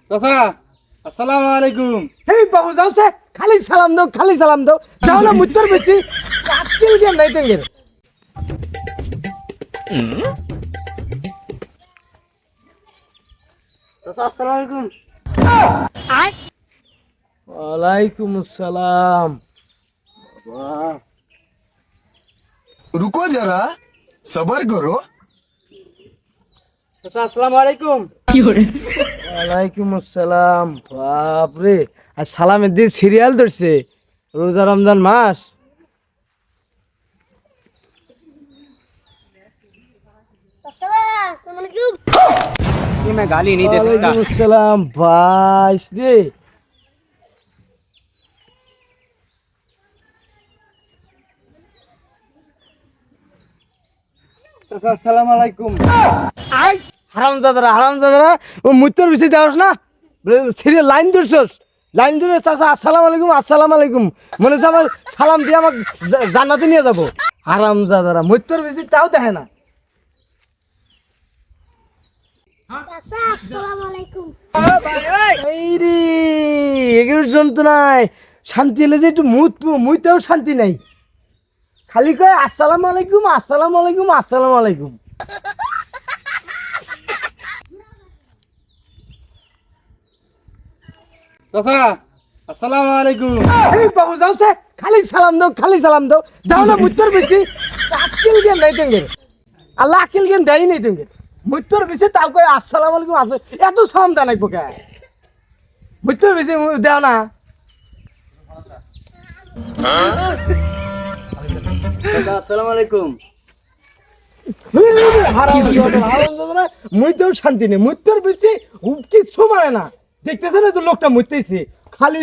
চাচা আসসালামু আলাইকুম। এই বাবু যাও সে খালি সালাম দাও যাও না মুত্তর বেশি আকিল জ্ঞান নাই তেঙ্গের। চাচা আসসালামু আলাইকুম। ওয়ালাইকুম আসসালাম। रुको जरा सबर करो। চাচা আসসালামু আলাইকুম। ওয়ালাইকুম আসসালাম। বাপরে আর সালামের দিয়ে সিরিয়াল ধরছে রোজা রমজান মাস। ये मैं गाली नहीं दे सकता। ওয়ালাইকুম আসসালাম ভাই রে। চাচা আসসালামু আলাইকুম। হারামজাদারা ও মুত্তর বেশি দেওয়াস না সিরিয়াল লাইন ধরে চাচা আসসালামু আলাইকুম মনে হচ্ছে আমার সালাম দিয়ে আমাকে জান্নাতে নিয়ে যাবো। হারামজাদারা মুত্তর বেশি তাও দেখে না। আসসালামালাইকুম। এই রে এগুলো যন্ত্রণায় শান্তি এলে যে একটু মুইতেও শান্তি নাই, খালি কয় আসসালামু আলাইকুম। চাচা আসসালামু আলাইকুম। এই বাবু যাও সে খালি সালাম দাও যাও না মুত্তর বেশি আকিল জ্ঞান নাই তেঙ্গের। আল্লাহ আকিল জ্ঞান দেয় নাই তেঙ্গের। মুত্তর বেশি তাও কয় আসসালামু আলাইকুম আছে এত সালাম দেয় নাই পোকা মুত্তর বেশি দেও না। চাচা আসসালামু আলাইকুম। মুইতেও শান্তি নেই, মুত্তর বেশি কিছু মানে না। দেখতেছে না তো লোকটা মুততেছে খালি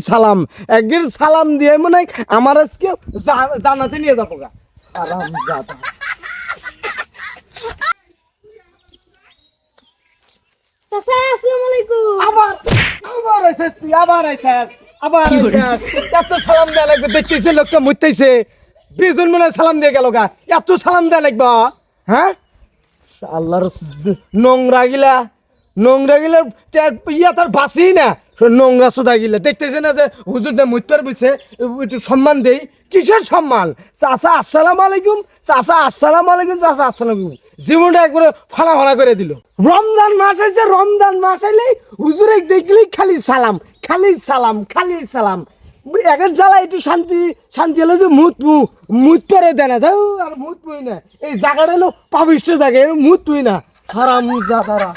সালাম একদিন সালাম দিয়ে মনে হয় আমার আজকে জান্নাতে নিয়ে যাবো গা। হারামজাদা। চাচা আসসালামু আলাইকুম। আবার আইছিস এত সালাম দেয়া লাগবে। দেখতেছে লোকটা মুততেছে 20 জন মনে হয় সালাম দিয়ে গেল গা। এত সালাম দেয়া লাগবে হ্যাঁ? আল্লাহর নোংরা গিলা ইয়া তার বাসেই না নোংরা সোদা গিলা। দেখতেছে না যে হুজুরটা মুত্তর বলছে একটু সম্মান দেই। কিসের সম্মান? চাচা আসসালামু আলাইকুম জীবনটা একবারে ফালা করে দিল। রমজান মাস আইলে হুজুরে দেখলেই খালি সালাম একের জ্বালা একটু শান্তি হলে যে মুত পরে দেয় না যাও আর মুত পুই না। এই জায়গাটা হলো পাবিষ্ট জায়গা মুত পুই না। হারামজাদারা।